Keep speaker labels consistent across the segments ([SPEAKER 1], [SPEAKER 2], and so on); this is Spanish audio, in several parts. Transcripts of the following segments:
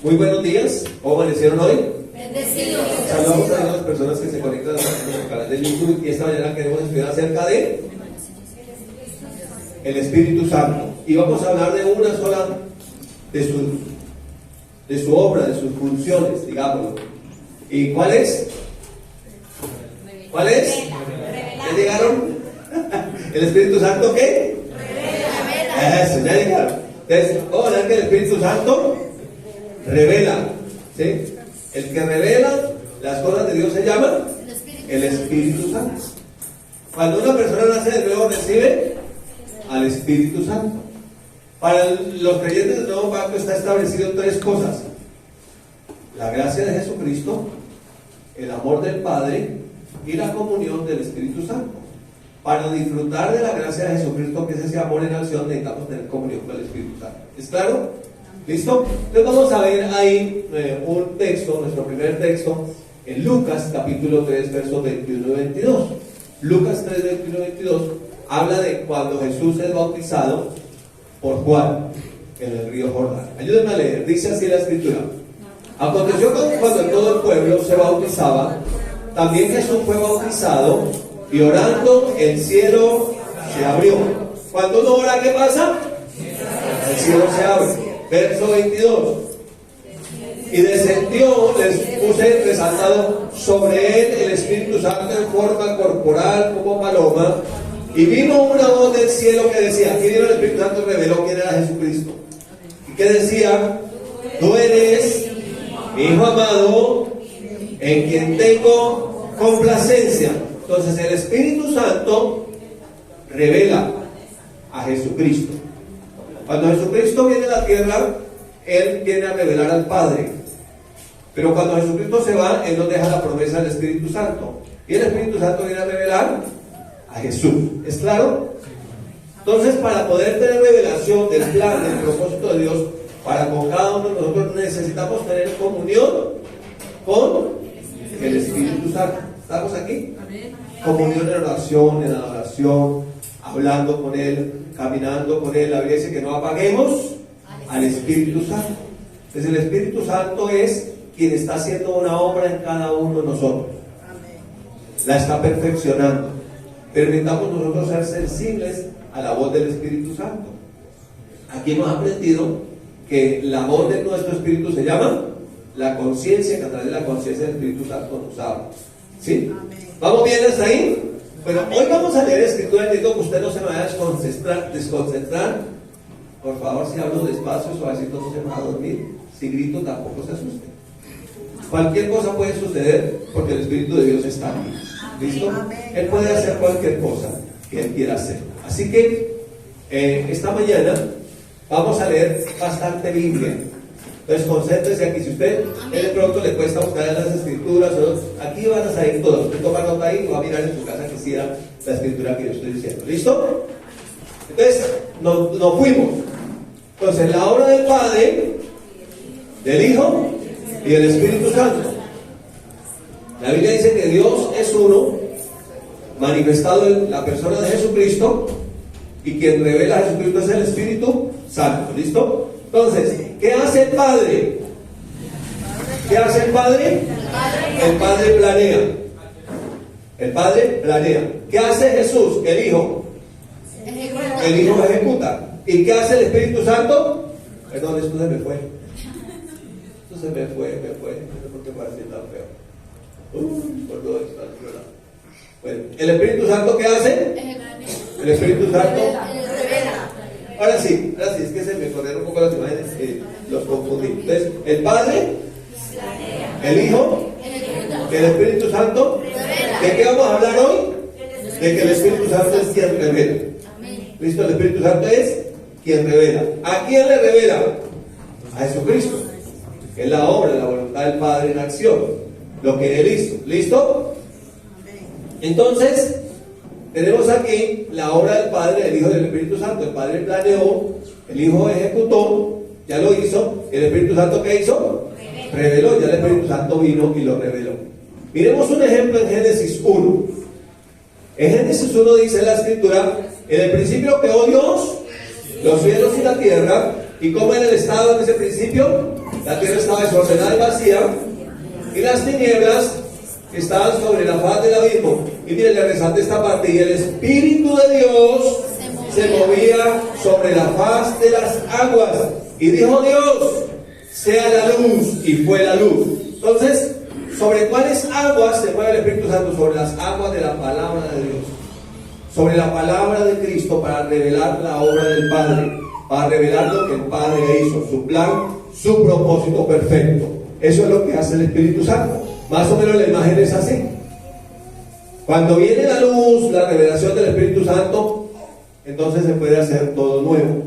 [SPEAKER 1] Muy buenos días, ¿cómo amanecieron hoy?
[SPEAKER 2] Bendecidos.
[SPEAKER 1] Saludamos a las personas que se conectan a nuestro canal de YouTube y esta mañana queremos estudiar acerca de el Espíritu Santo y vamos a hablar de una sola de su obra, de sus funciones, digámoslo. ¿Y cuál es? ¿Cuál es? ¿Ya llegaron? ¿El Espíritu Santo qué? Revela. Eso, ya llegaron. Entonces, vamos a hablar que el Espíritu Santo revela, ¿sí? El que revela las cosas de Dios se llama el Espíritu Santo. Cuando una persona nace de nuevo recibe al Espíritu Santo. Para los creyentes del nuevo pacto está establecido tres cosas: la gracia de Jesucristo, el amor del Padre y la comunión del Espíritu Santo. Para disfrutar de la gracia de Jesucristo, que es ese amor en acción, necesitamos tener comunión con el Espíritu Santo. ¿Es claro? ¿Listo? Entonces vamos a ver ahí un texto, nuestro primer texto, en Lucas capítulo 3, versos 21 y 22. Lucas 3, 21 y 22 habla de cuando Jesús es bautizado por Juan en el río Jordán. Ayúdenme a leer, dice así la escritura: aconteció que cuando todo el pueblo se bautizaba, también Jesús fue bautizado, y orando el cielo se abrió. Cuando uno ora, ¿qué pasa? El cielo se abre. Verso 22: y descendió, les puse resaltado sobre él el Espíritu Santo en forma corporal como paloma, y vino una voz del cielo que decía, aquí vino el Espíritu Santo y reveló quién era Jesucristo, y que decía: tú eres mi Hijo amado, en quien tengo complacencia. Entonces el Espíritu Santo revela a Jesucristo. Cuando Jesucristo viene a la tierra, Él viene a revelar al Padre. Pero cuando Jesucristo se va, Él nos deja la promesa del Espíritu Santo. Y el Espíritu Santo viene a revelar a Jesús. ¿Es claro? Entonces, para poder tener revelación del plan, del propósito de Dios, para con cada uno de nosotros necesitamos tener comunión con el Espíritu Santo. ¿Estamos aquí? Comunión en oración, en adoración, hablando con Él, caminando con Él. La Biblia dice que no apaguemos al Espíritu Santo. Entonces el Espíritu Santo es quien está haciendo una obra en cada uno de nosotros. La está perfeccionando. Permitamos nosotros ser sensibles a la voz del Espíritu Santo. Aquí hemos aprendido que la voz de nuestro Espíritu se llama la conciencia, que a través de la conciencia del Espíritu Santo nos habla. ¿Sí? ¿Vamos bien hasta ahí? Bueno, hoy vamos a leer escritura. Digo que usted no se me vaya a desconcentrar. Por favor, si hablo despacio, suavecito, no se me va a dormir. Si grito, tampoco se asuste. Cualquier cosa puede suceder porque el Espíritu de Dios está aquí. ¿Listo? Él puede hacer cualquier cosa que Él quiera hacer. Así que esta mañana vamos a leer bastante Biblia. Entonces concéntrese aquí. Si usted de pronto le cuesta buscar en las escrituras, aquí van a salir todas. Usted toma nota ahí y va a mirar en su casa que siga la escritura que yo estoy diciendo. ¿Listo? Entonces nos fuimos. Entonces la obra del Padre, del Hijo y del Espíritu Santo. La Biblia dice que Dios es uno, manifestado en la persona de Jesucristo, y quien revela a Jesucristo es el Espíritu Santo. ¿Listo? Entonces, ¿qué hace el Padre? ¿Qué hace el Padre? El Padre planea. El Padre planea. ¿Qué hace Jesús? El Hijo. El Hijo ejecuta. ¿Y qué hace el Espíritu Santo? Perdón, esto se me fue. Esto se me fue. No sé por qué parece tan feo. Por todo esto. Bueno, ¿el Espíritu Santo qué hace? El Espíritu Santo
[SPEAKER 2] Revela.
[SPEAKER 1] Ahora sí, es que se me corrieron un poco las imágenes, los confundí. Entonces, el Padre, el Hijo, el Espíritu Santo. ¿De qué vamos a hablar hoy? De que el Espíritu Santo es quien revela. ¿Listo? El Espíritu Santo es quien revela. ¿A quién le revela? A Jesucristo. Es la obra, la voluntad del Padre en acción. Lo que Él hizo. ¿Listo? Entonces, tenemos aquí la obra del Padre, del Hijo y del Espíritu Santo. El Padre planeó, el Hijo ejecutó, ya lo hizo. ¿El Espíritu Santo qué hizo? Reveló. Ya el Espíritu Santo vino y lo reveló. Miremos un ejemplo en Génesis 1. En Génesis 1 dice la Escritura: en el principio creó Dios los cielos y la tierra. ¿Y cómo era el estado en ese principio? La tierra estaba desordenada y vacía, y las tinieblas estaban sobre la faz del abismo. Y miren, le resalta esta parte: y el Espíritu de Dios se movía sobre la faz de las aguas. Y dijo Dios: sea la luz, y fue la luz. Entonces, ¿sobre cuáles aguas se mueve el Espíritu Santo? Sobre las aguas de la palabra de Dios, sobre la palabra de Cristo, para revelar la obra del Padre, para revelar lo que el Padre hizo, su plan, su propósito perfecto. Eso es lo que hace el Espíritu Santo. Más o menos la imagen es así. Cuando viene la luz, la revelación del Espíritu Santo, entonces se puede hacer todo nuevo.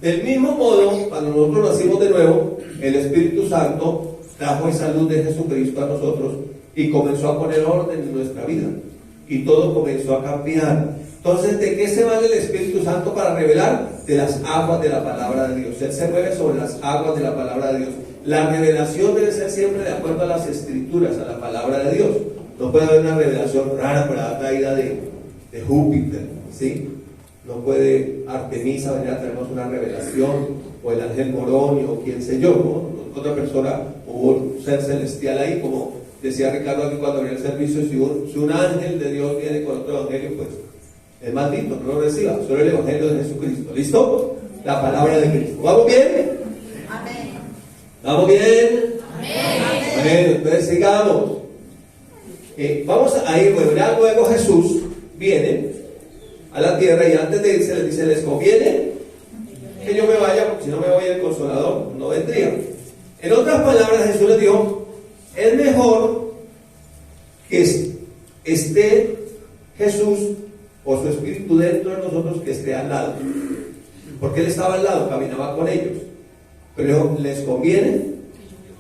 [SPEAKER 1] Del mismo modo, cuando nosotros nacimos de nuevo, el Espíritu Santo trajo esa luz de Jesucristo a nosotros y comenzó a poner orden en nuestra vida. Y todo comenzó a cambiar. Entonces, ¿de qué se vale el Espíritu Santo para revelar? De las aguas de la palabra de Dios. Él se mueve sobre las aguas de la palabra de Dios. La revelación debe ser siempre de acuerdo a las Escrituras, a la palabra de Dios. No puede haber una revelación rara por la traída de Júpiter, ¿sí? No puede Artemisa venir a traernos una revelación, o el ángel Moronio, o quién sé yo, ¿no? Otra persona, o un ser celestial ahí, como decía Ricardo aquí cuando abrió el servicio: si un ángel de Dios viene con otro evangelio, pues es maldito, no lo reciba. Solo el evangelio de Jesucristo. ¿Listo? La palabra de Cristo. ¿Vamos bien?
[SPEAKER 2] Amén.
[SPEAKER 1] ¿Vamos bien?
[SPEAKER 2] Amén.
[SPEAKER 1] Bueno, entonces sigamos. Vamos a ir, bueno, ya luego Jesús viene a la tierra, y antes de irse les dice: les conviene que yo me vaya, porque si no me voy, el Consolador no vendría. En otras palabras, Jesús les dijo: es mejor que esté Jesús o su Espíritu dentro de nosotros que esté al lado. Porque Él estaba al lado, caminaba con ellos. Pero les conviene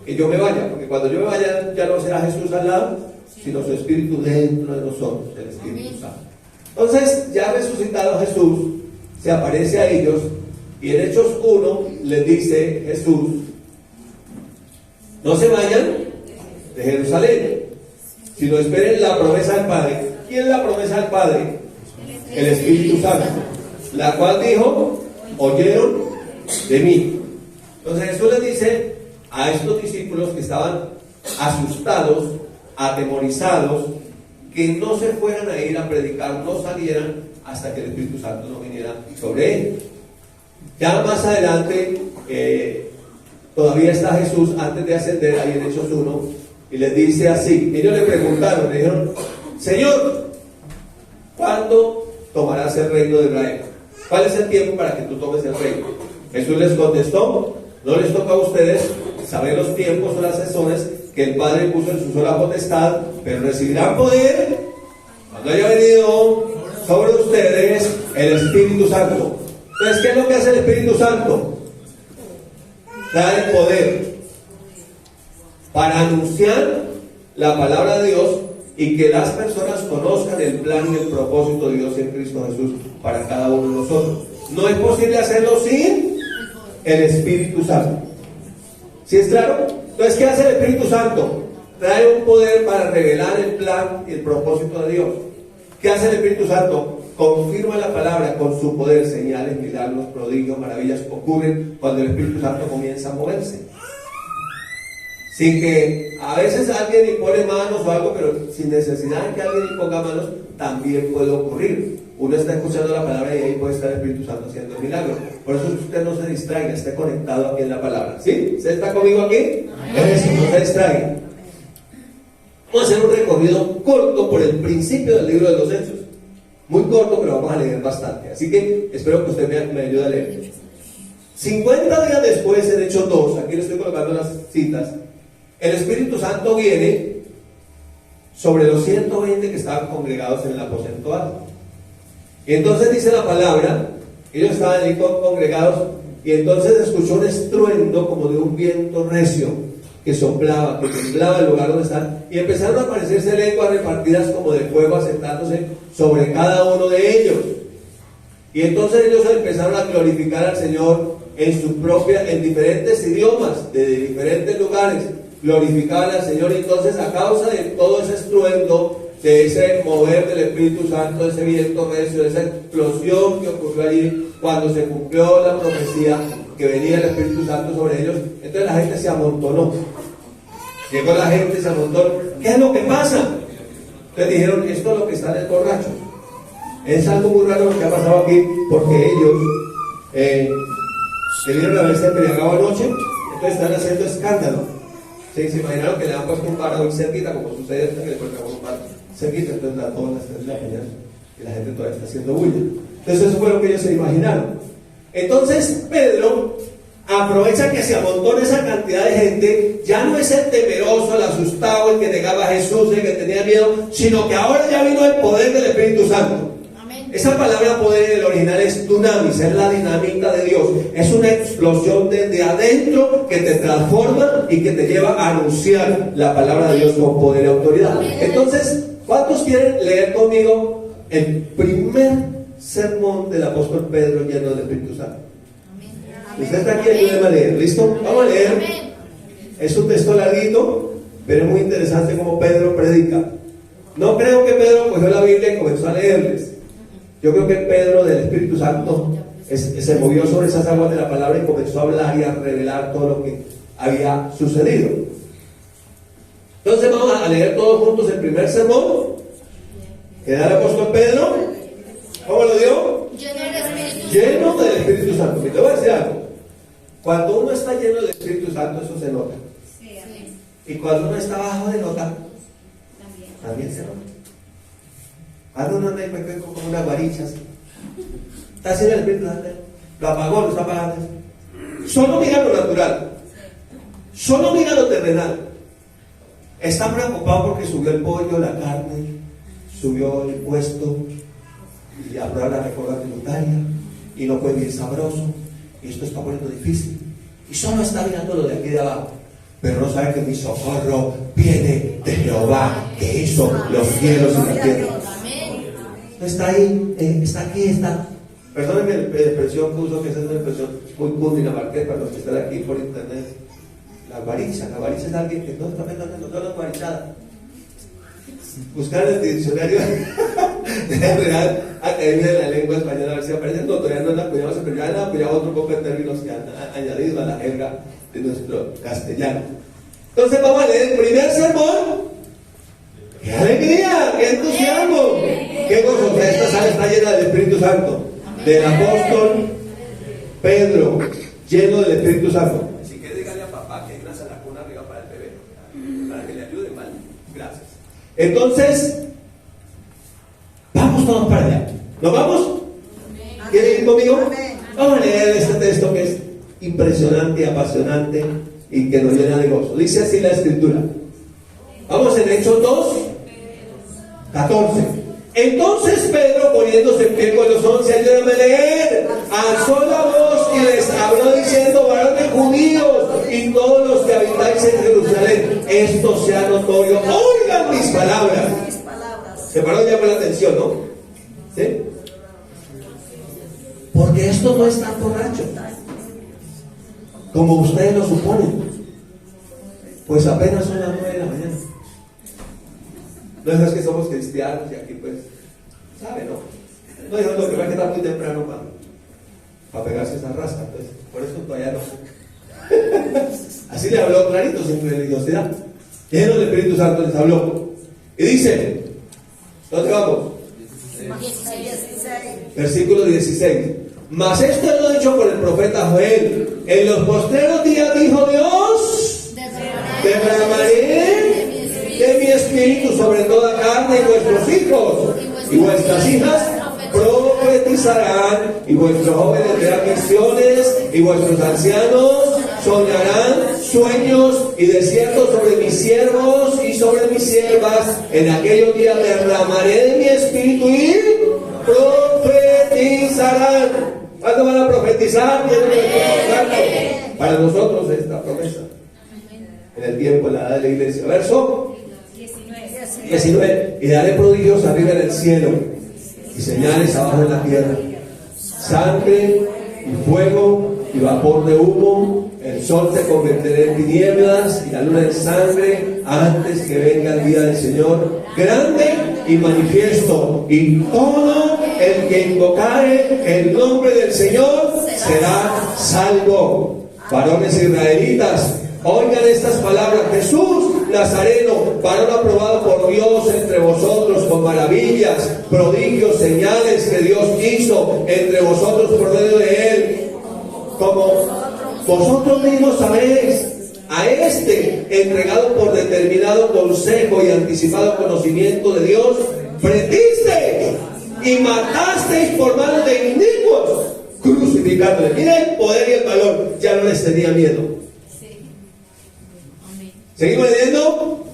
[SPEAKER 1] que yo me vaya, porque cuando yo me vaya ya no será Jesús al lado, sino su Espíritu dentro de nosotros, el Espíritu Santo. Entonces, ya resucitado Jesús, se aparece a ellos, y en Hechos 1 les dice Jesús: no se vayan de Jerusalén, sino esperen la promesa del Padre. ¿Quién es la promesa del Padre? El Espíritu Santo, la cual dijo: oyeron de mí. Entonces Jesús les dice a estos discípulos que estaban asustados, atemorizados, que no se fueran a ir a predicar, no salieran hasta que el Espíritu Santo no viniera sobre ellos. Ya más adelante, todavía está Jesús antes de ascender, ahí en Hechos 1, y les dice así. Ellos le preguntaron, le dijeron: Señor, ¿cuándo tomarás el reino de Israel? ¿Cuál es el tiempo para que tú tomes el reino? Jesús les contestó: no les toca a ustedes saber los tiempos o las sesiones que el Padre puso en su sola potestad, pero recibirán poder cuando haya venido sobre ustedes el Espíritu Santo. Entonces, ¿qué es lo que hace el Espíritu Santo? Da el poder para anunciar la palabra de Dios y que las personas conozcan el plan y el propósito de Dios en Cristo Jesús para cada uno de nosotros. No es posible hacerlo sin el Espíritu Santo. ¿Sí es claro? Entonces, ¿qué hace el Espíritu Santo? Trae un poder para revelar el plan y el propósito de Dios. ¿Qué hace el Espíritu Santo? Confirma la palabra con su poder. Señales, milagros, prodigios, maravillas ocurren cuando el Espíritu Santo comienza a moverse. Sin que a veces alguien impone manos o algo, pero sin necesidad de que alguien imponga manos, también puede ocurrir. Uno está escuchando la palabra y ahí puede estar el Espíritu Santo haciendo el milagro. Por eso usted no se distraiga, esté conectado aquí en la palabra. ¿Sí? ¿Usted está conmigo aquí? Eso, no se distraiga. Vamos a hacer un recorrido corto por el principio del libro de los Hechos. Muy corto, pero vamos a leer bastante. Así que espero que usted me ayude a leer. 50 días después, en Hechos 2, aquí le estoy colocando las citas, el Espíritu Santo viene sobre los 120 que estaban congregados en el aposento alto. Y entonces dice la palabra, ellos estaban ahí congregados, y entonces escuchó un estruendo como de un viento recio que soplaba, que temblaba el lugar donde están, y empezaron a aparecerse lenguas repartidas como de fuego asentándose sobre cada uno de ellos. Y entonces ellos empezaron a glorificar al Señor en diferentes idiomas, de diferentes lugares. Glorificaban al Señor, y entonces, a causa de todo ese estruendo, de ese mover del Espíritu Santo, de ese viento recio, de esa explosión que ocurrió allí, cuando se cumplió la profecía, que venía el Espíritu Santo sobre ellos. Entonces la gente se amontonó. Llegó la gente, se amontonó. ¿Qué es lo que pasa? Entonces dijeron, esto es lo que está en el borracho. Es algo muy raro lo que ha pasado aquí, porque ellos debieron haberse embriagado anoche, entonces están haciendo escándalo. ¿Sí? Se imaginaron que le han puesto un bar muy cerquita, como sucede hasta que le ponen un bar cerquita, entonces a todas las 3 de la mañana y la gente todavía está haciendo bulla. Entonces eso fue lo que ellos se imaginaron. Entonces Pedro aprovecha que se amontona esa cantidad de gente. Ya no es el temeroso, el asustado, el que negaba a Jesús, el que tenía miedo, sino que ahora ya vino el poder del Espíritu Santo. Esa palabra poder en el original es dunamis, es la dinamita de Dios. Es una explosión desde adentro que te transforma y que te lleva a anunciar la palabra de Dios con poder y autoridad. Entonces, ¿cuántos quieren leer conmigo el primer sermón del apóstol Pedro lleno del Espíritu Santo? Usted está aquí, ayúdeme a leer. ¿Listo? Vamos a leer. Es un texto larguito, pero es muy interesante como Pedro predica. No creo que Pedro cogió la Biblia y comenzó a leerles. Yo creo que Pedro del Espíritu Santo se movió sobre esas aguas de la palabra y comenzó a hablar y a revelar todo lo que había sucedido. Entonces vamos a leer todos juntos el primer sermón que da el apóstol Pedro. ¿Cómo lo dio? Lleno del Espíritu Santo. Y te voy a decir algo. Cuando uno está lleno del Espíritu Santo, eso se nota. Y cuando uno está bajo de nota, también se nota. Cuando uno anda como una guaricha así, está haciendo el Espíritu Santo, lo apagó, lo está apagando. Solo mira lo natural, solo mira lo terrenal. Está preocupado porque subió el pollo, la carne, subió el impuesto y aprueba la reforma tributaria y no puede bien sabroso y esto está poniendo difícil y solo está mirando lo de aquí de abajo, pero no sabe que mi socorro viene de Jehová que hizo los cielos y la tierra. Está ahí, está aquí, está. Perdónenme la expresión que uso, que esa es una expresión muy cundinamarquesa para los que están aquí por internet. La guaricha es alguien que no está pensando en todas las guarichadas. Buscar en el diccionario de la Real Academia de la Lengua Española a ver si aparecen. No, todavía no la apoyamos, pero ya la apoyado otro poco de términos que han añadido a la jerga de nuestro castellano. Entonces vamos a leer el primer sermón. ¡Qué alegría! ¡Qué entusiasmo! ¡Qué gozo! O sea, esta sala está llena del Espíritu Santo, del apóstol Pedro, lleno del Espíritu Santo. Si quiere, dígale a papá que hay una salacuna arriba para el bebé, para que le ayude, ¿vale? Gracias. Entonces, vamos todos para allá. ¿Nos vamos? ¿Quieren ir conmigo? Vamos a leer este texto que es impresionante y apasionante y que nos llena de gozo. Dice así la Escritura. Vamos en Hechos 2, 14. Entonces Pedro, poniéndose en pie con los 11, ayúdame a leer, alzó la voz y les habló diciendo: varones judíos y todos los que habitáis en Jerusalén, esto sea notorio, oigan mis palabras. Se paró ya con la atención, ¿no? ¿Sí? Porque esto no es tan borracho como ustedes lo suponen, pues apenas son las 9 de la mañana. No es que somos cristianos y aquí pues, ¿sabe, no? No, digo, lo que va a quedar muy temprano para pegarse esa rasca, pues, por eso todavía no. Así le habló clarito, sin religiosidad. Lleno del Espíritu Santo les habló. Y dice, ¿dónde vamos? 16. Versículo 16. Mas esto es lo dicho por el profeta Joel. En los postreros días dijo Dios: derramaré de mi espíritu sobre toda carne, y vuestros hijos y vuestras hijas profetizarán, y vuestros jóvenes verán visiones, y vuestros ancianos soñarán sueños, y de cierto sobre mis siervos y sobre mis siervas en aquellos días derramaré de mi espíritu y profetizarán. ¿Cuándo van a profetizar? Para nosotros esta promesa en el tiempo, en la edad de la iglesia. Verso 19. Y daré prodigios arriba en el cielo y señales abajo en la tierra, sangre y fuego y vapor de humo. El sol se convertirá en tinieblas y la luna en sangre antes que venga el día del Señor grande y manifiesto, y todo el que invocare el nombre del Señor será salvo. Varones israelitas, oigan estas palabras. Jesús Nazareno, varón aprobado por Dios entre vosotros con maravillas, prodigios, señales que Dios hizo entre vosotros por medio de él, como vosotros mismos sabéis. A este, entregado por determinado consejo y anticipado conocimiento de Dios, prendiste y matasteis por manos de inicuos, crucificándole. Mira el poder y el valor, ya no les tenía miedo. ¿Seguimos leyendo?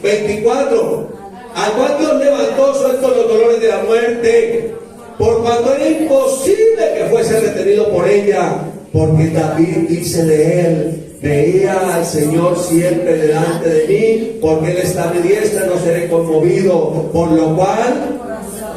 [SPEAKER 1] 24. Al cual Dios levantó sueltos los dolores de la muerte, por cuanto era imposible que fuese retenido por ella, porque David dice de él: veía al Señor siempre delante de mí, porque Él está a mi diestra, no seré conmovido. Por lo cual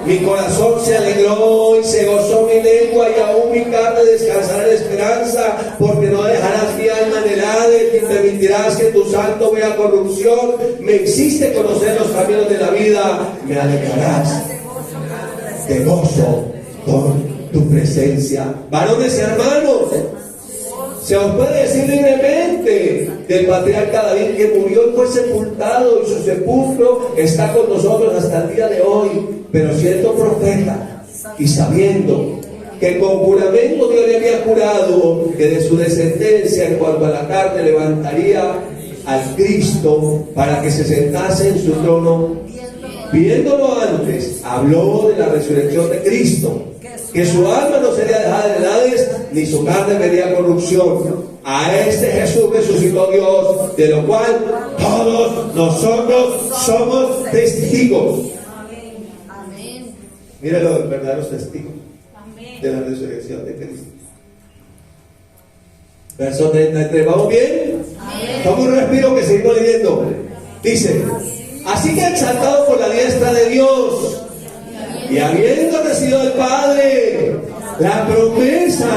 [SPEAKER 1] mi corazón se alegró y se gozó mi lengua, y aún mi carne descansará en esperanza, porque no dejarás mi alma en el Hades, ni permitirás que tu santo vea corrupción. Me hiciste conocer los caminos de la vida, me alegrarás de gozo con tu presencia. Varones y hermanos, se os puede decir libremente del patriarca David, que murió y fue sepultado, y su sepulcro está con nosotros hasta el día de hoy. Pero siendo profeta y sabiendo que con juramento Dios le había jurado que de su descendencia en cuanto a la carne levantaría al Cristo para que se sentase en su trono, viéndolo antes, habló de la resurrección de Cristo, que su alma no sería dejada en el Hades, ni su carne vería corrupción. A este Jesús resucitó Dios, de lo cual todos nosotros somos testigos. Mira los verdaderos testigos de la resurrección de Cristo. Verso 33, ¿vamos bien? Toma un respiro que seguimos leyendo. Dice: así que exaltado por la diestra de Dios, y habiendo recibido del Padre la promesa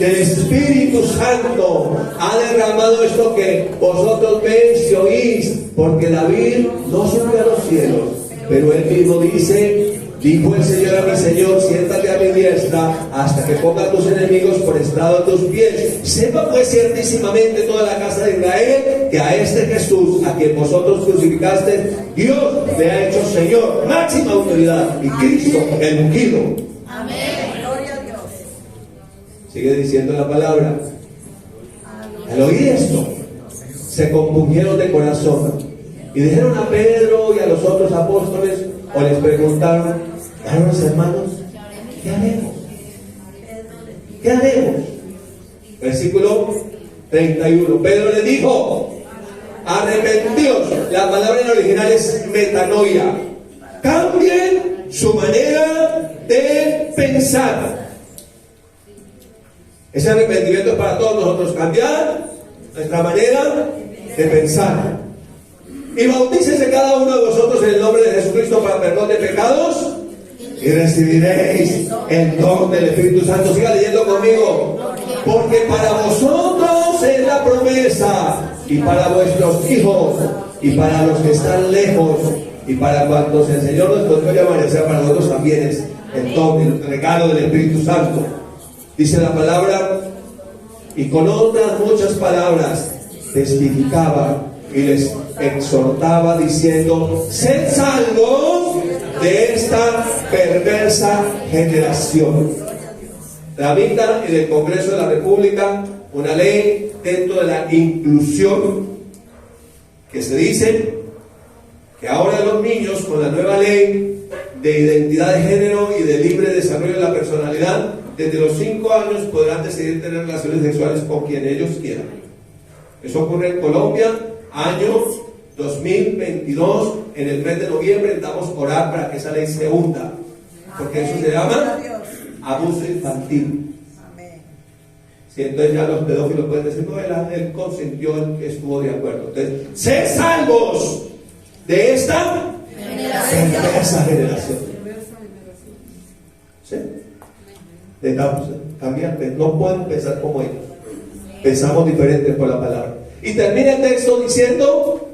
[SPEAKER 1] del Espíritu Santo, ha derramado esto que vosotros veis y oís, porque David no subió a los cielos, pero él mismo dice: dijo el Señor a mi Señor, siéntate a mi diestra hasta que ponga a tus enemigos por estrado de tus pies. Sepa pues ciertísimamente toda la casa de Israel que a este Jesús, a quien vosotros crucificaste, Dios le ha hecho Señor, máxima autoridad, y Cristo el ungido.
[SPEAKER 2] Amén. Gloria a Dios.
[SPEAKER 1] Sigue diciendo la palabra. Al oír esto, se compungieron de corazón y dijeron a Pedro y a los otros apóstoles, o les preguntaron: hermanos, hermanos, ¿qué haremos? ¿Qué haremos? Versículo 31. Pedro le dijo: arrepentíos. La palabra en original es metanoia. Cambien su manera de pensar. Ese arrepentimiento es para todos nosotros. Cambiar nuestra manera de pensar. Y bautícese cada uno de vosotros en el nombre de Jesucristo para perdón de pecados, y recibiréis el don del Espíritu Santo. Siga leyendo conmigo. Porque para vosotros es la promesa, y para vuestros hijos, y para los que están lejos, y para cuantos el Señor nos concede amanecer, para nosotros también es el don, el regalo del Espíritu Santo. Dice la palabra: y con otras muchas palabras testificaba y les exhortaba diciendo: sed salvos de esta perversa generación. Tramita en el Congreso de la República una ley dentro de la inclusión, que se dice que ahora los niños, con la nueva ley de identidad de género y de libre desarrollo de la personalidad, desde los 5 años podrán decidir tener relaciones sexuales con quien ellos quieran. Eso ocurre en Colombia, año 2022, en el mes de noviembre. Estamos a orar para que esa ley se hunda, porque eso se llama abuso infantil. Si entonces ya los pedófilos pueden decir: no, él consintió, él estuvo de acuerdo. Entonces, sed salvos de esta perversa generación. ¿Sí? Dejamos cambiar, no pueden pensar como ellos. Pensamos diferente por la palabra. Y termina el texto diciendo,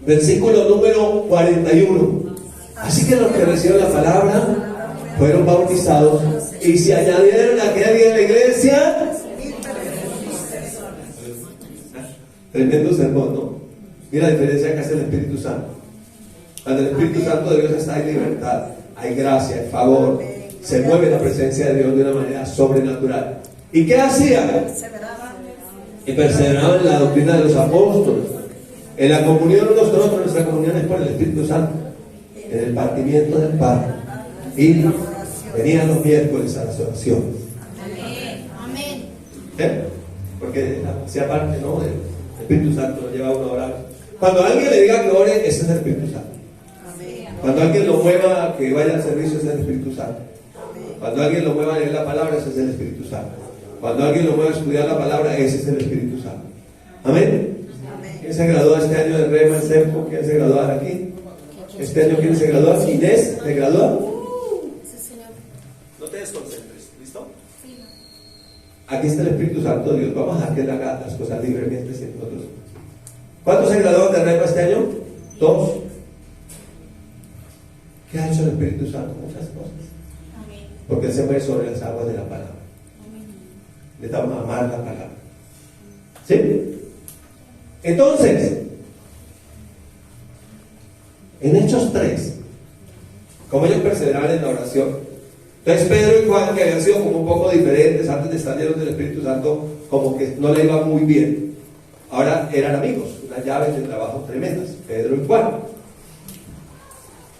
[SPEAKER 1] versículo número 41: así que los que recibieron la palabra fueron bautizados, Y se añadieron a que había en la iglesia. Tremendo sermón, ¿no? Mira la diferencia que hace el Espíritu Santo. Cuando el Espíritu Santo de Dios está en libertad, hay gracia, hay favor, se mueve la presencia de Dios de una manera sobrenatural. ¿Y qué hacía? Y perseveraban en la doctrina de los apóstoles, en la comunión unos con otros. Nuestra comunión es por el Espíritu Santo, en el partimiento del pan, y venían los miércoles a las oraciones.
[SPEAKER 2] Amén.
[SPEAKER 1] Porque hacía parte, ¿no?, del Espíritu Santo, lo lleva a uno a orar. Cuando alguien le diga que ore, ese es el Espíritu Santo. Cuando alguien lo mueva que vaya al servicio, ese es el Espíritu Santo. Cuando alguien lo mueva a leer la palabra, ese es el Espíritu Santo. Cuando alguien lo mueva a estudiar la palabra, ese es el Espíritu Santo. Amén. ¿Quién se graduó este año de Rema, en Sempo? ¿Quién se graduó aquí? Este año, ¿quién se graduó? Inés, ¿se graduó? No te desconcentres, ¿listo? Aquí está el Espíritu Santo de Dios. Vamos a dejar que él haga las cosas libremente sin nosotros. ¿Cuántos se graduaron de Rema este año? 2. ¿Qué ha hecho el Espíritu Santo? Muchas cosas. Porque él se mueve sobre las aguas de la palabra. Necesitamos amar la palabra. ¿Sí? Entonces, en Hechos 3, como ellos perseveraban en la oración, entonces Pedro y Juan, que habían sido como un poco diferentes antes de estar llenos del Espíritu Santo, como que no le iba muy bien, ahora eran amigos, unas llaves de trabajo tremendas, Pedro y Juan.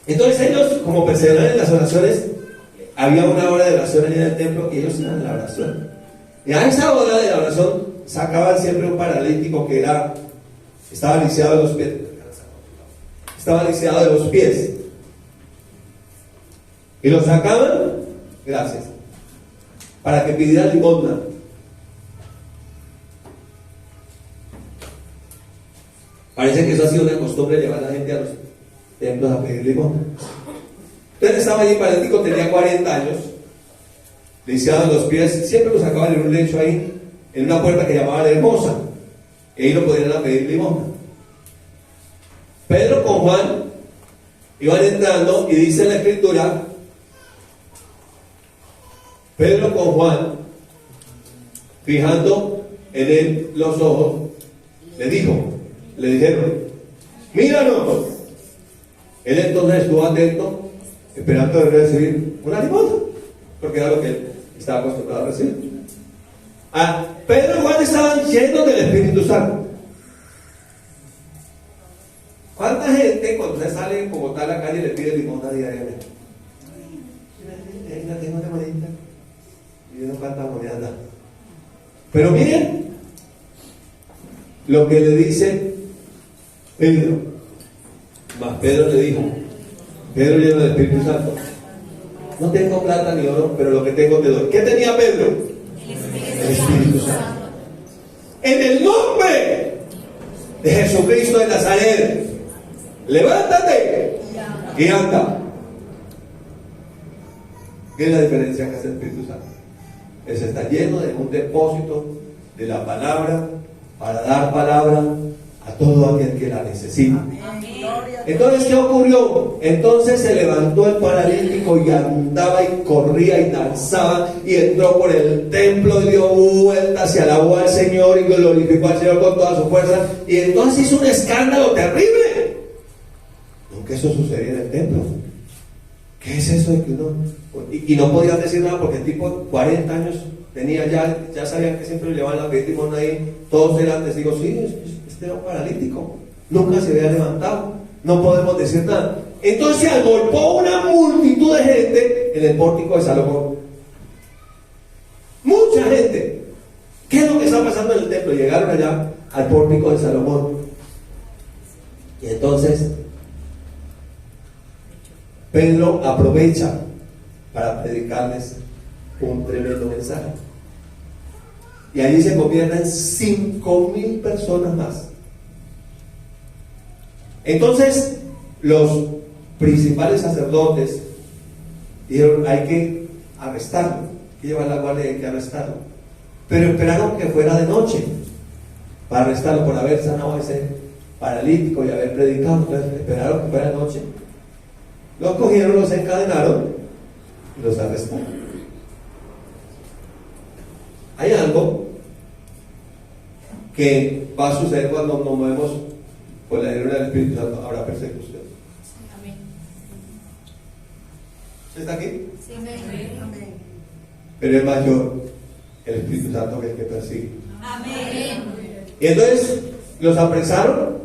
[SPEAKER 1] Entonces ellos, como perseveraban en las oraciones, había una hora de oración allí en el templo y ellos iban a la oración. Y a esa hora de la oración sacaban siempre un paralítico que estaba lisiado de los pies. Estaba lisiado de los pies. Y lo sacaban, gracias, para que pidiera limosna. Parece que eso ha sido una costumbre, llevar a la gente a los templos a pedir limosna. Entonces estaba allí paralítico, tenía 40 años, lisiado en los pies, siempre lo sacaban en un lecho ahí, en una puerta que llamaban Hermosa, y ahí lo podían ir a pedir limosna. Pedro con Juan iban entrando y dice en la escritura, Pedro con Juan, fijando en él los ojos, le dijeron, míranos. Él entonces estuvo atento, esperando de recibir una limosna, porque era lo que él estaba acostumbrado a recibir. Pedro y Juan estaban llenos del Espíritu Santo. ¿Cuánta gente cuando usted sale en Bogotá a la calle le pide limosna diariamente? La tengo una monedita y no cuánta moneda da. Pero miren lo que le dice Pedro. Más Pedro le dijo, Pedro lleno del Espíritu Santo, no tengo plata ni oro, pero lo que tengo te doy. ¿Qué tenía Pedro? El Espíritu Santo. En el nombre de Jesucristo de Nazaret, levántate y anda. ¿Qué es la diferencia que hace el Espíritu Santo? Es estar lleno de un depósito de la palabra para dar palabra a todo aquel que la necesita. Entonces, ¿qué ocurrió? Entonces se levantó el paralítico y andaba y corría y danzaba y entró por el templo y dio vueltas y alabó al Señor y glorificó al Señor con toda su fuerza, y entonces hizo un escándalo terrible. Nunca eso sucedía en el templo. ¿Qué es eso de que uno? Y no podían decir nada porque el tipo 40 años tenía, ya sabían que siempre le llevaban la piedra y limón ahí, todos eran testigos, sí, este era un paralítico, nunca se había levantado, no podemos decir nada. Entonces se agolpó una multitud de gente en el pórtico de Salomón. Mucha gente. ¿Qué es lo que está pasando en el templo? Llegaron allá al pórtico de Salomón. Y entonces Pedro aprovecha para predicarles un tremendo mensaje. Y allí se convierten 5,000 personas más. Entonces los principales sacerdotes dijeron, hay que arrestarlo, hay que llevar la guardia y hay que arrestarlo. Pero esperaron que fuera de noche para arrestarlo por haber sanado a ese paralítico y haber predicado. Entonces esperaron que fuera de noche. Los cogieron, los encadenaron y los arrestaron. hay algo que va a suceder cuando nos movemos por la llenura del Espíritu Santo. Habrá persecución.
[SPEAKER 2] Amén.
[SPEAKER 1] ¿Usted está aquí?
[SPEAKER 2] Sí, amén.
[SPEAKER 1] Pero es mayor el Espíritu Santo que el que persigue.
[SPEAKER 2] Amén.
[SPEAKER 1] Y entonces los apresaron,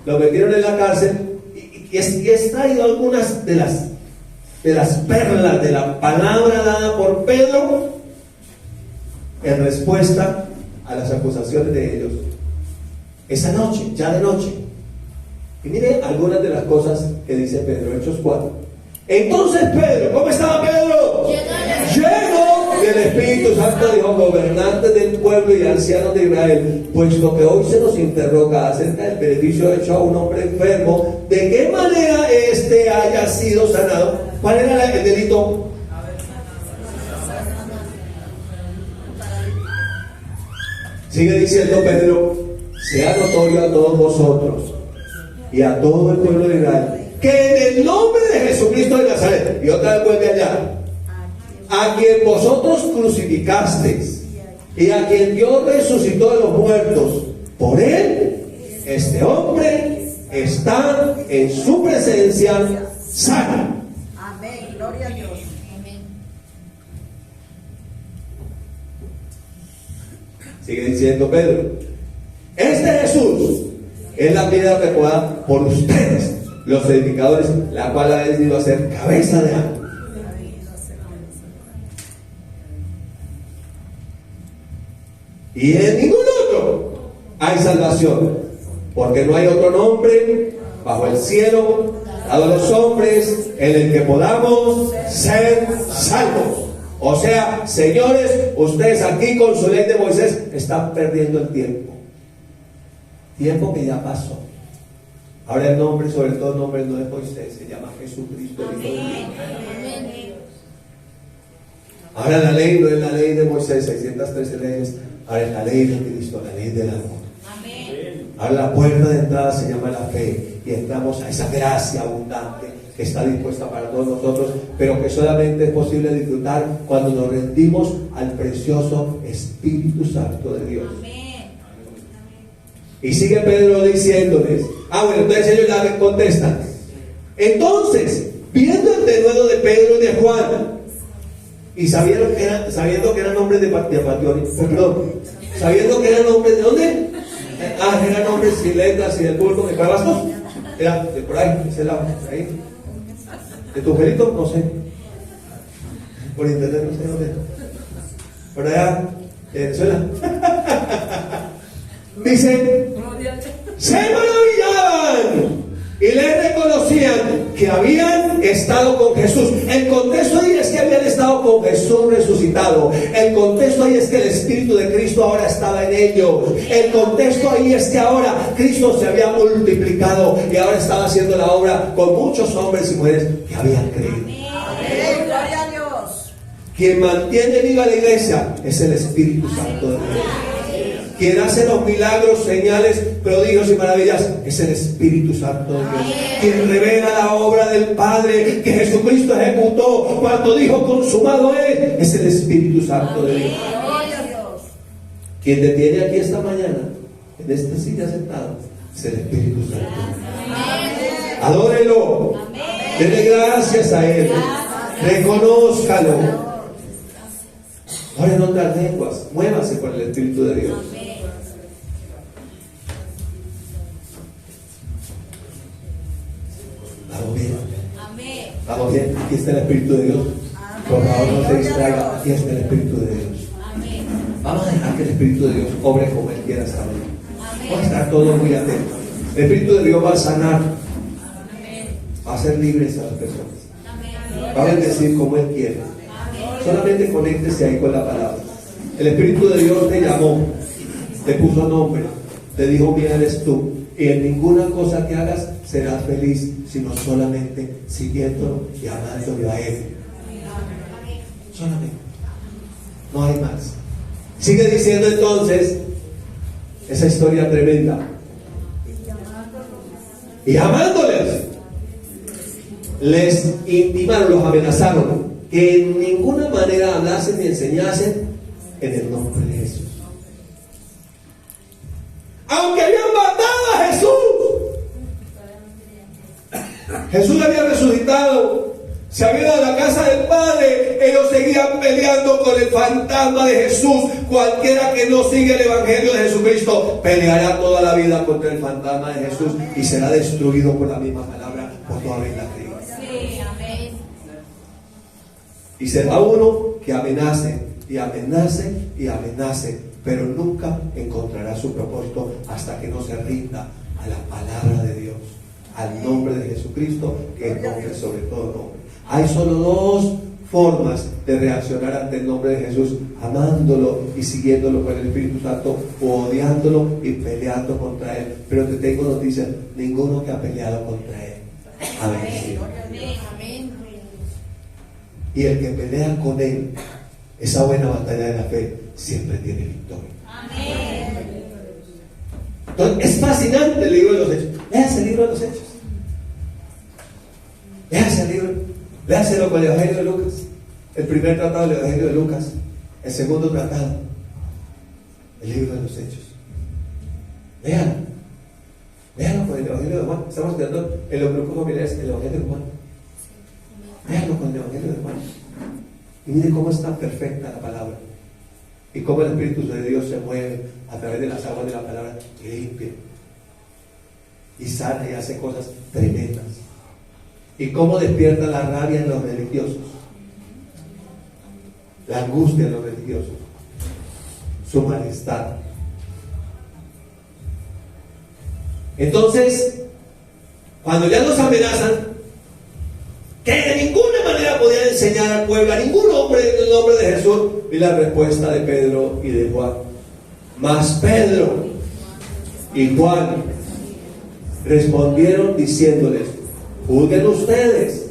[SPEAKER 1] los metieron en la cárcel y he extraído algunas de las perlas de la palabra dada por Pedro en respuesta a las acusaciones de ellos esa noche, ya de noche. Y mire algunas de las cosas que dice Pedro, Hechos 4. Entonces Pedro, ¿cómo estaba Pedro? Lleno del Espíritu Santo, dijo: gobernantes del pueblo y ancianos de Israel, puesto que hoy se nos interroga acerca del beneficio hecho a un hombre enfermo, ¿de qué manera éste haya sido sanado? ¿Cuál era el delito? Sigue diciendo Pedro: sea notorio a todos vosotros y a todo el pueblo de Israel que en el nombre de Jesucristo de Nazaret, y otra vez vuelve allá, a quien vosotros crucificasteis y a quien Dios resucitó de los muertos, por él este hombre está en su presencia sano.
[SPEAKER 3] Amén, gloria a Dios.
[SPEAKER 2] Amén.
[SPEAKER 1] Sigue diciendo Pedro: este Jesús es la piedra recuada por ustedes, los edificadores, la cual ha decidido hacer cabeza de ángulo. Y en ningún otro hay salvación, porque no hay otro nombre bajo el cielo dado a los hombres en el que podamos ser salvos. O sea, señores, ustedes aquí con su ley de Moisés están perdiendo el tiempo. Tiempo que ya pasó. Ahora el nombre, sobre todo el nombre, no es Moisés, se llama Jesucristo, el Hijo de Dios. Ahora la ley no es la ley de Moisés, 613 leyes. Ahora es la ley de Cristo, la ley del amor. Ahora la puerta de entrada se llama la fe, y entramos a esa gracia abundante que está dispuesta para todos nosotros, pero que solamente es posible disfrutar cuando nos rendimos al precioso Espíritu Santo de Dios. Y sigue Pedro diciéndoles: bueno, entonces ellos ya les contestan. Entonces, viendo el denuedo de Pedro y de Juan, y sabiendo que eran hombres de Patión, sabiendo que eran hombres de ¿dónde? Eran hombres sin letras y del público de Carrascos. Era de por ahí, ese lado, ahí. De tu pelito, no sé. Por internet, no sé dónde. Por allá, de Venezuela. Dice: se maravillaban y le reconocían que habían estado con Jesús. El contexto ahí es que habían estado con Jesús resucitado. El contexto ahí es que el Espíritu de Cristo ahora estaba en ellos. El contexto ahí es que ahora Cristo se había multiplicado y ahora estaba haciendo la obra con muchos hombres y mujeres que habían creído.
[SPEAKER 3] Amén, gloria a Dios.
[SPEAKER 1] Quien mantiene viva la iglesia es el Espíritu Santo de Dios. Quien hace los milagros, señales, prodigios y maravillas es el Espíritu Santo de Dios. Quien revela la obra del Padre que Jesucristo ejecutó cuando dijo consumado es el Espíritu Santo de Dios.
[SPEAKER 3] Gloria a Dios.
[SPEAKER 1] Quien te tiene aquí esta mañana en esta silla sentado es el Espíritu Santo. Adórelo. Denle gracias a Él. Reconózcalo. Ore en otras lenguas. Muévase por el Espíritu de Dios. Vamos bien. Vamos bien. Aquí está el Espíritu de Dios. Por favor, no se distraiga. Aquí está el Espíritu de Dios. Vamos a dejar que el Espíritu de Dios obre como Él quiera esta mañana. Vamos a estar todos muy atentos. El Espíritu de Dios va a sanar. Va a hacer libres a las personas. Va a bendecir como Él quiere. Solamente conéctese ahí con la palabra. El Espíritu de Dios te llamó, te puso nombre, te dijo: mira, eres tú. Y en ninguna cosa que hagas serás feliz, sino solamente siguiéndolo y amándolo a Él. Solamente. No hay más. Sigue diciendo entonces esa historia tremenda. Y amándoles, les intimaron, los amenazaron, que en ninguna manera hablasen ni enseñasen en el nombre de Jesús. Aunque habían matado a Jesús había resucitado, se había ido a la casa del Padre, ellos seguían peleando con el fantasma de Jesús. Cualquiera que no sigue el Evangelio de Jesucristo peleará toda la vida contra el fantasma de Jesús y será destruido por la misma palabra, por no haberla creído.
[SPEAKER 2] Sí, amén.
[SPEAKER 1] Y será uno que amenace y amenace y amenace, pero nunca encontrará su propósito hasta que no se rinda a la palabra de Dios, al nombre de Jesucristo, que es nombre sobre todo nombre. Hay solo dos formas de reaccionar ante el nombre de Jesús: amándolo y siguiéndolo con el Espíritu Santo, o odiándolo y peleando contra él. Pero te tengo noticias: ninguno que ha peleado contra él ha vencido.
[SPEAKER 2] Amén.
[SPEAKER 1] Y el que pelea con él, esa buena batalla de la fe, siempre tiene victoria.
[SPEAKER 2] Amén.
[SPEAKER 1] Entonces, es fascinante el libro de los Hechos. Léase el libro de los Hechos. Léase el libro. Léaselo con el Evangelio de Lucas. El primer tratado del Evangelio de Lucas. El segundo tratado, el libro de los Hechos. Léalo. Léalo con el Evangelio de Juan. Estamos estudiando en los grupos familiares el Evangelio de Juan. Léalo con el Evangelio de Juan. Y mire cómo es tan perfecta la palabra. Y cómo el Espíritu de Dios se mueve a través de las aguas de la palabra y limpia. Y sana y hace cosas tremendas. Y cómo despierta la rabia en los religiosos. La angustia en los religiosos. Su malestar. Entonces, cuando ya nos amenazan, que de ninguna manera podían enseñar al pueblo, a ningún hombre en el nombre de Jesús, y la respuesta de Pedro y de Juan. Mas Pedro y Juan respondieron diciéndoles: juzguen ustedes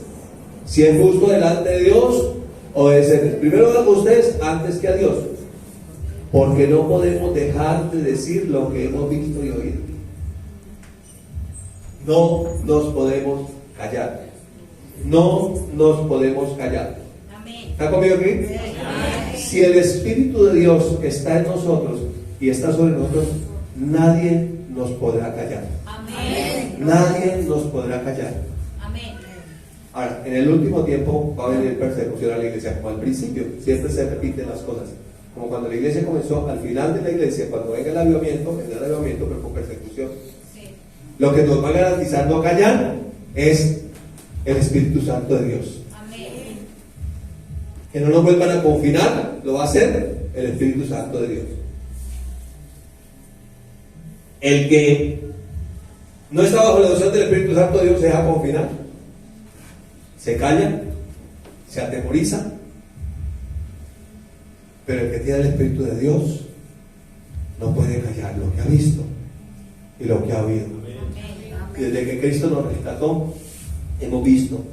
[SPEAKER 1] si es justo delante de Dios o de ser. Primero hagan ustedes antes que a Dios, porque no podemos dejar de decir lo que hemos visto y oído. No nos podemos callar. No nos podemos callar. ¿Está conmigo aquí? Si el Espíritu de Dios está en nosotros y está sobre nosotros, nadie nos podrá callar.
[SPEAKER 2] Amén.
[SPEAKER 1] Nadie nos podrá callar.
[SPEAKER 2] Amén.
[SPEAKER 1] Ahora, en el último tiempo va a venir persecución a la iglesia, como al principio. Siempre se repiten las cosas. Como cuando la iglesia comenzó, al final de la iglesia, cuando venga el avivamiento, vendrá el avivamiento, pero con persecución.
[SPEAKER 2] Sí.
[SPEAKER 1] Lo que nos va a garantizar no callar es el Espíritu Santo de Dios.
[SPEAKER 2] Amén.
[SPEAKER 1] Que no nos vuelvan a confinar, lo va a hacer el Espíritu Santo de Dios. El que no está bajo la unción del Espíritu Santo de Dios se deja confinar, se calla, se atemoriza. Pero el que tiene el Espíritu de Dios no puede callar lo que ha visto y lo que ha oído. Y desde que Cristo nos rescató, hemos visto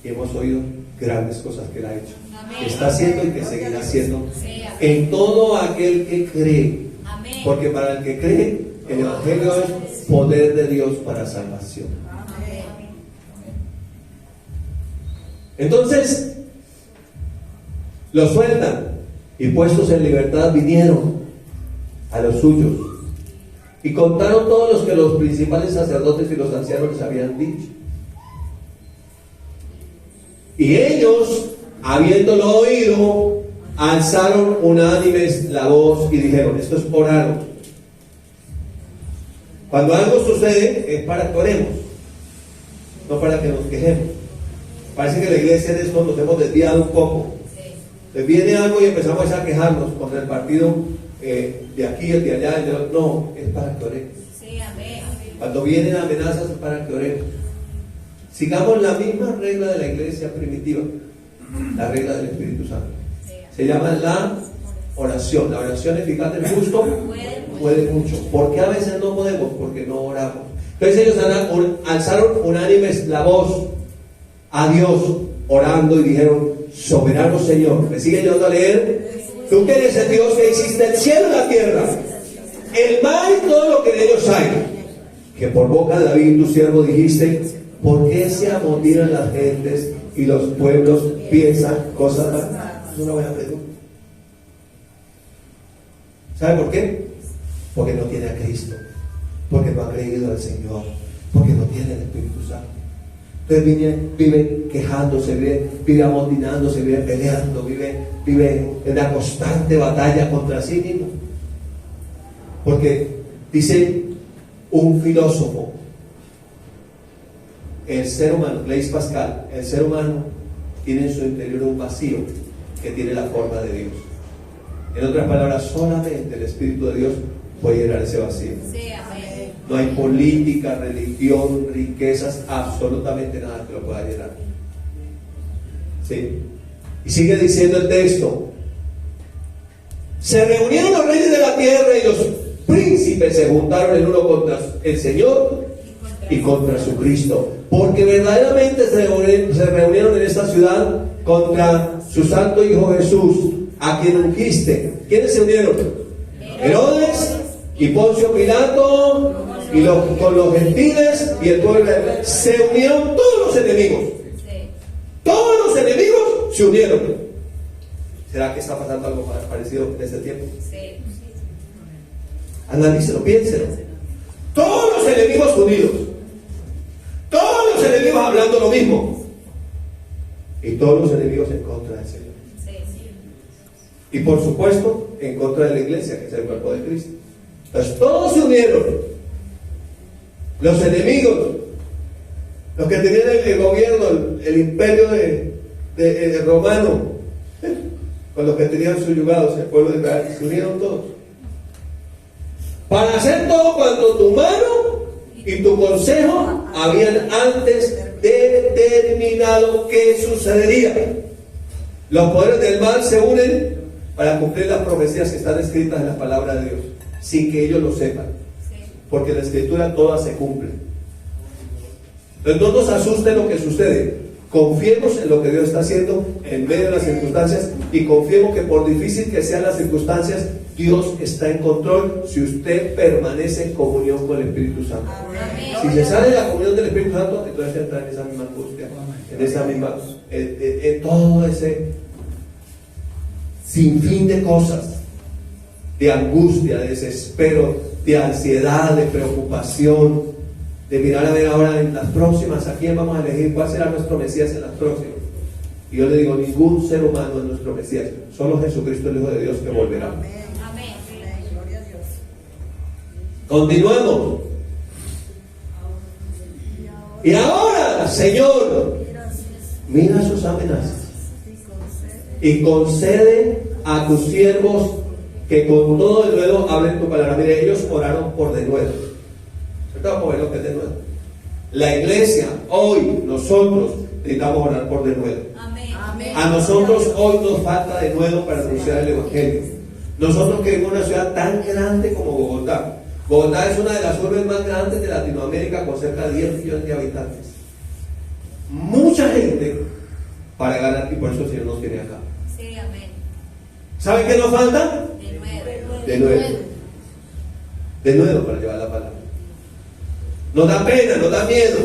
[SPEAKER 1] y hemos oído grandes cosas que Él ha hecho, que está haciendo y que seguirá haciendo en todo aquel que cree. Porque para el que cree, el Evangelio es poder de Dios para salvación. Entonces, los sueltan y puestos en libertad vinieron a los suyos y contaron todos los que los principales sacerdotes y los ancianos les habían dicho. Y ellos, habiéndolo oído, alzaron unánimes la voz y dijeron, esto es oraron. Cuando algo sucede es para que oremos, no para que nos quejemos. Parece que la iglesia de esto nos hemos desviado un poco. Entonces viene algo y empezamos a quejarnos contra el partido de aquí, de allá, de otro. No, es para que oremos. Cuando vienen amenazas es para que oremos. Sigamos la misma regla de la iglesia primitiva, la regla del Espíritu Santo. Se llama la oración. La oración eficaz del justo puede mucho. ¿Por qué a veces no podemos? Porque no oramos. Entonces ellos alzaron unánimes la voz a Dios, orando, y dijeron, soberano Señor. ¿Me sigue ayudando a leer? Tú que eres el Dios que hiciste el cielo y la tierra, el mar y todo lo que en ellos hay, que por boca de David tu siervo dijiste, ¿por qué se amotinan las gentes y los pueblos piensan cosas malas? Es una buena pregunta. ¿Sabe por qué? Porque no tiene a Cristo, porque no ha creído al Señor, porque no tiene el Espíritu Santo. Entonces vive quejándose, vive amotinándose, vive peleando, vive en una constante batalla contra sí mismo. Porque dice un filósofo, el ser humano, Blaise Pascal, el ser humano tiene en su interior un vacío que tiene la forma de Dios. En otras palabras, solamente el Espíritu de Dios puede llenar ese vacío.
[SPEAKER 2] Sí, amén.
[SPEAKER 1] No hay política, religión, riquezas, absolutamente nada que lo pueda llenar. ¿Sí? Y sigue diciendo el texto: se reunieron los reyes de la tierra y los príncipes se juntaron el uno contra el Señor y contra su Cristo, porque verdaderamente se reunieron en esta ciudad contra su santo Hijo Jesús, a quien ungiste. ¿Quiénes se unieron? Herodes y Poncio Pilato y con los gentiles y el pueblo de Israel. Se unieron todos los enemigos.
[SPEAKER 2] Sí.
[SPEAKER 1] Todos los enemigos se unieron. ¿Será que está pasando algo parecido en este tiempo?
[SPEAKER 2] Sí.
[SPEAKER 1] Analícelo, piénselo. Todos los enemigos unidos. Todos los enemigos hablando lo mismo. Y todos los enemigos en contra del Señor. Y por supuesto, en contra de la iglesia, que es el cuerpo de Cristo. Entonces todos se unieron. Los enemigos, los que tenían el gobierno, el imperio de romano, con los que tenían subyugados el pueblo de Israel, se unieron todos. Para hacer todo cuanto tu mano y tu consejo habían antes determinado que sucedería. Los poderes del mal se unen para cumplir las profecías que están escritas en la palabra de Dios, sin que ellos lo sepan, porque en la escritura todas se cumplen. Entonces no nos asuste lo que sucede, confiemos en lo que Dios está haciendo en medio de las circunstancias, y confiemos que por difícil que sean las circunstancias, Dios está en control si usted permanece en comunión con el Espíritu Santo.
[SPEAKER 2] Amén.
[SPEAKER 1] Si se sale de la comunión del Espíritu Santo, entonces entra en esa misma angustia, en esa misma, en todo ese sinfín de cosas, de angustia, de desespero, de ansiedad, de preocupación, de mirar a ver ahora en las próximas, a quién vamos a elegir, cuál será nuestro Mesías en las próximas. Y yo le digo, ningún ser humano es nuestro Mesías, solo Jesucristo, el Hijo de Dios, que volverá.
[SPEAKER 2] Amén.
[SPEAKER 3] Gloria a Dios.
[SPEAKER 1] Continuamos. Y ahora, Señor, mira sus amenazas y concede a tus siervos que con todo denuedo hablen tu palabra. Mire, ellos oraron por denuedo. Ahorita vamos a ver lo que es denuedo. La iglesia, hoy, nosotros necesitamos orar por denuedo.
[SPEAKER 2] Amén.
[SPEAKER 1] A nosotros hoy nos falta denuedo para anunciar el Evangelio. Nosotros que vivimos en una ciudad tan grande como Bogotá. Bogotá es una de las urbes más grandes de Latinoamérica, con cerca de 10 millones de habitantes. Mucha gente para ganar, y por eso el Señor nos tiene acá.
[SPEAKER 2] Sí, amén.
[SPEAKER 1] ¿Saben qué nos falta?
[SPEAKER 2] De nuevo.
[SPEAKER 1] Denuedo para llevar la palabra. Nos da pena, nos da miedo.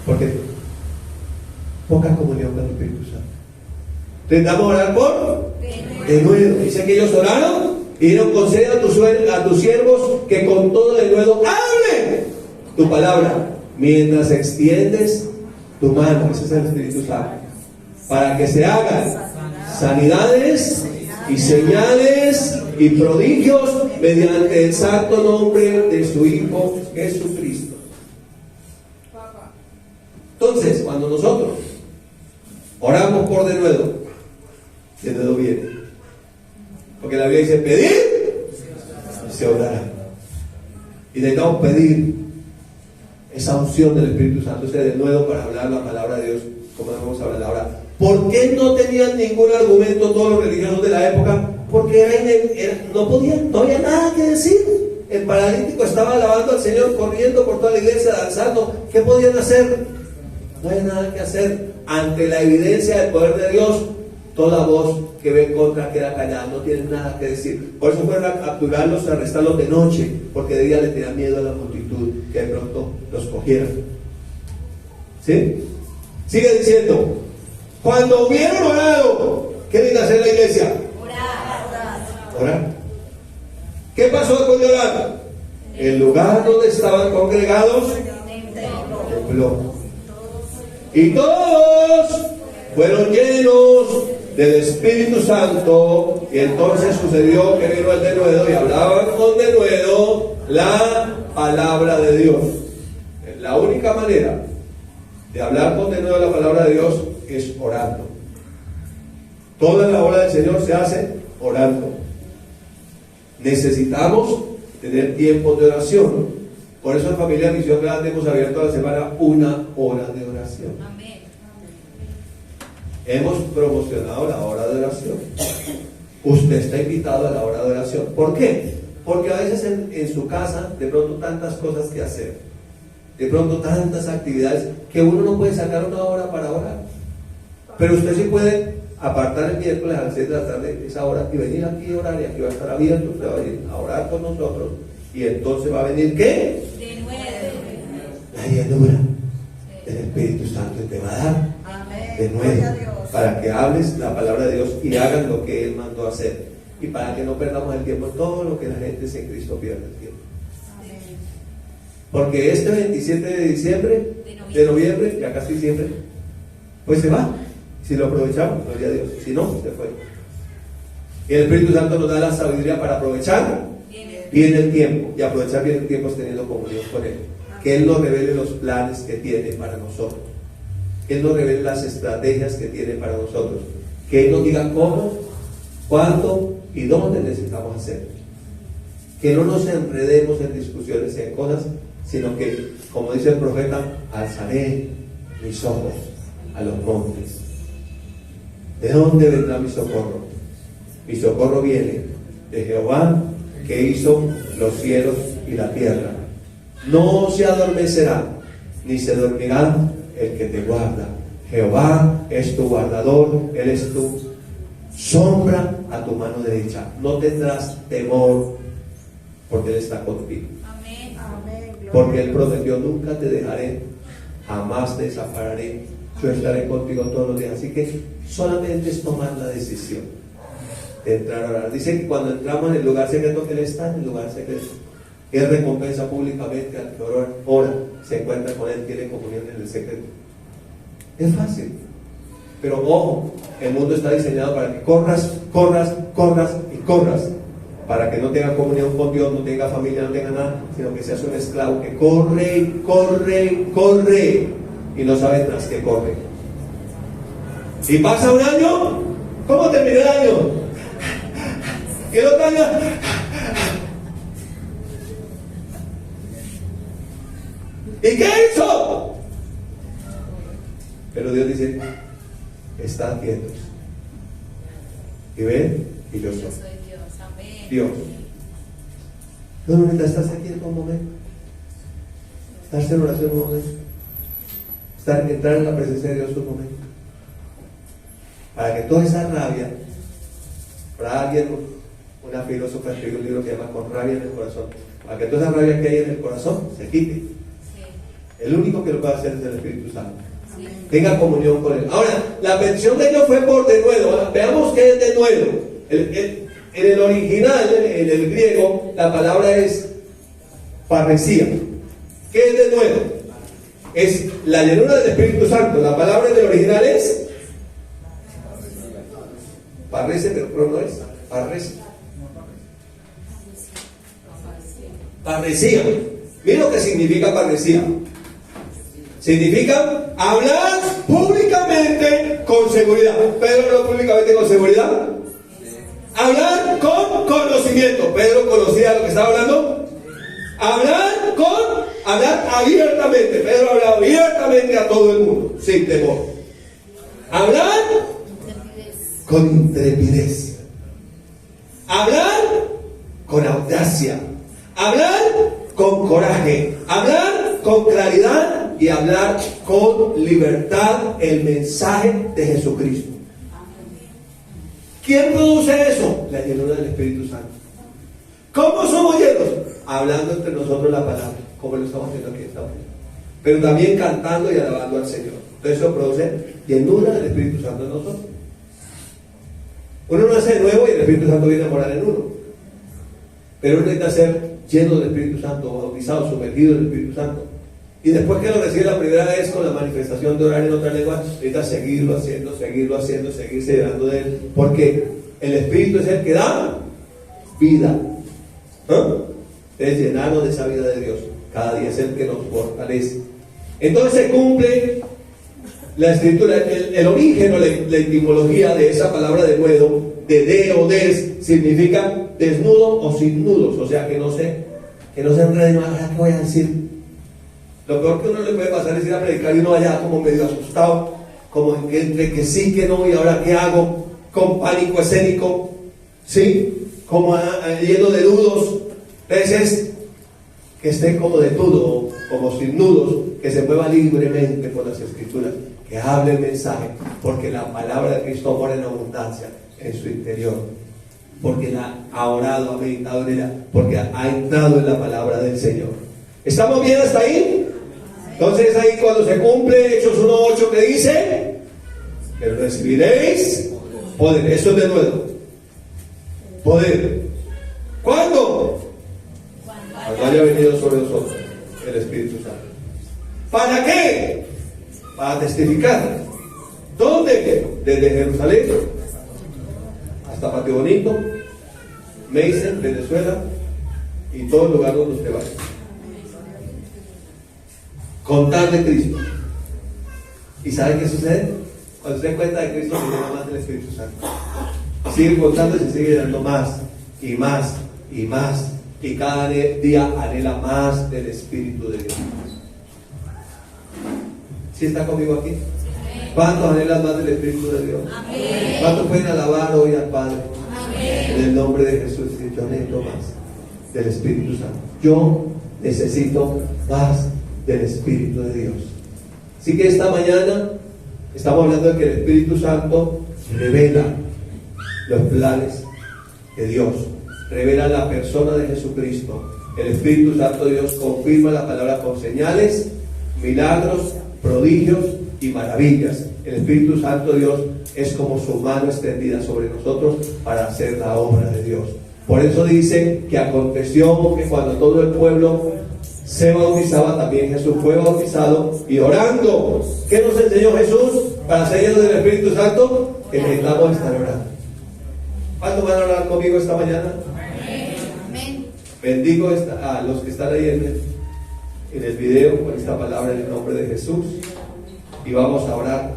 [SPEAKER 1] Porque poca comunión con el Espíritu Santo. Intentamos orar por denuedo. Dice que ellos oraron y dieron consejo a tus siervos que con todo denuedo hablen tu palabra mientras extiendes tu mano. Ese es el Espíritu Santo. Para que se hagan sanidades y señales y prodigios mediante el santo nombre de su Hijo Jesucristo. Entonces, cuando nosotros oramos por denuedo viene. Porque la Biblia dice: pedir, se orará. Y necesitamos pedir esa unción del Espíritu Santo, ese denuedo para hablar la palabra de Dios, como debemos hablar ahora. ¿Por qué no tenían ningún argumento todos los religiosos de la época? Porque no había nada que decir. El paralítico estaba alabando al Señor, corriendo por toda la iglesia, danzando. ¿Qué podían hacer? No hay nada que hacer. Ante la evidencia del poder de Dios, toda voz que ve en contra queda callada, no tienen nada que decir. Por eso fueron a capturarlos, a arrestarlos de noche, porque de día le tenía miedo a la multitud que de pronto los cogieran. ¿Sí? Sigue diciendo: cuando hubieron orado, ¿qué tiene que hacer la iglesia? orar. ¿Qué pasó después de orar? El lugar donde estaban congregados tembló. Y todos fueron llenos del Espíritu Santo. Y entonces sucedió que vino el denuedo y hablaban con denuedo la palabra de Dios. La única manera de hablar con denuedo la palabra de Dios es orando. Toda la obra del Señor se hace orando. Necesitamos tener tiempos de oración. Por eso en Familia Misión Grande hemos abierto a la semana 1 hora de oración.
[SPEAKER 2] Amén.
[SPEAKER 1] Hemos promocionado la hora de oración. Usted está invitado a la hora de oración. ¿Por qué? Porque a veces en su casa de pronto tantas cosas que hacer, de pronto tantas actividades, que uno no puede sacar una hora para orar. Pero usted sí puede apartar el miércoles a las 6 de la tarde esa hora y venir aquí a orar, y aquí va a estar abierto, usted va a venir a orar con nosotros, y entonces va a venir ¿qué?
[SPEAKER 2] De nuevo.
[SPEAKER 1] La llenura del Espíritu Santo, y te va a dar
[SPEAKER 3] Amén.
[SPEAKER 1] de
[SPEAKER 3] Gloria a
[SPEAKER 1] nuevo
[SPEAKER 3] Dios.
[SPEAKER 1] para que hables la palabra de Dios y hagan lo que Él mandó a hacer, y para que no perdamos el tiempo en todo lo que la gente en Cristo pierde el tiempo.
[SPEAKER 3] Amén.
[SPEAKER 1] Porque este 27 de diciembre, de noviembre, ya casi diciembre, pues se va. Si lo aprovechamos, gloria a Dios. Si no, se fue. Y el Espíritu Santo nos da la sabiduría para aprovechar bien el tiempo. Y aprovechar bien el tiempo es teniendo comunión con Él. Que Él nos revele los planes que tiene para nosotros. Que Él nos revele las estrategias que tiene para nosotros. Que Él nos diga cómo, cuándo y dónde necesitamos hacerlo. Que no nos enredemos en discusiones y en cosas, sino que, como dice el profeta, alzaré mis ojos a los montes. ¿De dónde vendrá mi socorro? Mi socorro viene de Jehová, que hizo los cielos y la tierra. No se adormecerá, ni se dormirá el que te guarda. Jehová es tu guardador, Él es tu sombra a tu mano derecha. No tendrás temor, porque Él está contigo.
[SPEAKER 2] Amén.
[SPEAKER 3] Amén. Gloria
[SPEAKER 1] Porque
[SPEAKER 3] a
[SPEAKER 1] Él
[SPEAKER 3] Dios.
[SPEAKER 1] prometió: nunca te dejaré, jamás te desampararé, yo estaré contigo todos los días. Así que solamente es tomar la decisión de entrar a orar. Dice que cuando entramos en el lugar secreto, que Él está en el lugar secreto. Él recompensa públicamente al que ora, se encuentra con Él, tiene comunión en el secreto. Es fácil. Pero ojo, el mundo está diseñado para que corras y corras. Para que no tenga comunión con Dios, no tenga familia, no tenga nada, sino que seas un esclavo que corre y no sabe tras qué corre. Y pasa un año, ¿cómo terminó el año? Y el otro año, ¿y qué hizo? Pero Dios dice: están quietos y ven, y yo soy
[SPEAKER 2] Yo soy Dios. Amén.
[SPEAKER 1] Dios. No necesitas estar quieto un momento, estar en oración un momento, entrar en la presencia de Dios un momento, para que toda esa rabia, para alguien, una filósofa escribió un libro que se llama Con rabia en el corazón, para que toda esa rabia que hay en el corazón se quite.
[SPEAKER 2] Sí.
[SPEAKER 1] El único que lo puede hacer es el Espíritu Santo.
[SPEAKER 2] Sí.
[SPEAKER 1] Tenga comunión con Él. Ahora, la petición de ellos fue por denuedo. Veamos qué es denuedo. En el original, en el griego, la palabra es parresía. ¿Qué es denuedo? Es la llenura del Espíritu Santo. La palabra en el original es parrese, pero no es parrese. Parresía. Mira lo que significa parresía. Significa hablar públicamente con seguridad. Pedro habló públicamente con seguridad. Hablar con conocimiento. Pedro conocía lo que estaba hablando. Hablar abiertamente. Pedro hablaba abiertamente a todo el mundo, sin temor. Hablar con intrepidez. Hablar con audacia. Hablar con coraje. Hablar con claridad y hablar con libertad el mensaje de Jesucristo. ¿Quién produce eso? La llenura del Espíritu Santo. ¿Cómo somos llenos? Hablando entre nosotros la palabra, como lo estamos haciendo aquí esta mañana. Pero también cantando y alabando al Señor. Entonces eso produce llenura del Espíritu Santo en nosotros. Uno nace de nuevo y el Espíritu Santo viene a morar en uno. Pero uno necesita ser lleno del Espíritu Santo, bautizado, sumergido en el Espíritu Santo. Y después que lo recibe la primera vez con la manifestación de orar en otra lengua, necesita seguirlo haciendo, seguirse llenando de él. Porque el Espíritu es el que da vida. Es llenarnos de esa vida de Dios. Cada día es el que nos fortalece. Entonces se cumple la escritura, el origen o la etimología de esa palabra de nuevo, de o des, significa desnudo o sin nudos. O sea, que no se enreden. Ahora, ¿qué voy a decir? Lo peor que uno le puede pasar es ir a predicar y uno vaya como medio asustado, como entre que sí, que no, y ahora qué hago, con pánico escénico, ¿sí? Como lleno de nudos. Entonces, que esté como de nudo, como sin nudos, que se mueva libremente por las Escrituras, que hable el mensaje, porque la palabra de Cristo mora en abundancia en su interior, porque la ha orado, ha meditado en ella, porque ha entrado en la palabra del Señor. ¿Estamos bien hasta ahí? Entonces ahí cuando se cumple Hechos 1:8 que dice, que recibiréis poder. Eso es de nuevo. Poder. ¿Cuándo? Cuando haya venido sobre nosotros el Espíritu Santo. ¿Para qué? Para testificar. ¿Dónde? Desde Jerusalén hasta Patio Bonito, Meissen, Venezuela y todo el lugar donde usted vaya. Contar de Cristo. ¿Y sabe qué sucede? Cuando usted cuenta de Cristo, se llena más del Espíritu Santo. Sigue contando y se sigue dando más y más y más. Y cada día anhela más del Espíritu de Dios. ¿Sí está conmigo aquí? ¿Cuántos anhelan más del Espíritu de Dios? ¿Cuántos pueden alabar hoy al Padre? En el nombre de Jesús. Yo necesito más del Espíritu Santo. Yo necesito más del Espíritu de Dios. Así que esta mañana estamos hablando de que el Espíritu Santo revela los planes de Dios, revela la persona de Jesucristo. El Espíritu Santo de Dios confirma la palabra con señales, milagros, prodigios y maravillas. El Espíritu Santo de Dios es como su mano extendida sobre nosotros para hacer la obra de Dios. Por eso dice que aconteció que cuando todo el pueblo se bautizaba, también Jesús fue bautizado, y orando. ¿Qué nos enseñó Jesús para ser llenos del Espíritu Santo? Que necesitamos estar orando. ¿Cuántos van a orar conmigo esta mañana?
[SPEAKER 2] Amén.
[SPEAKER 1] Bendigo a los que están ahí en el video con esta palabra en el nombre de Jesús, y vamos a orar.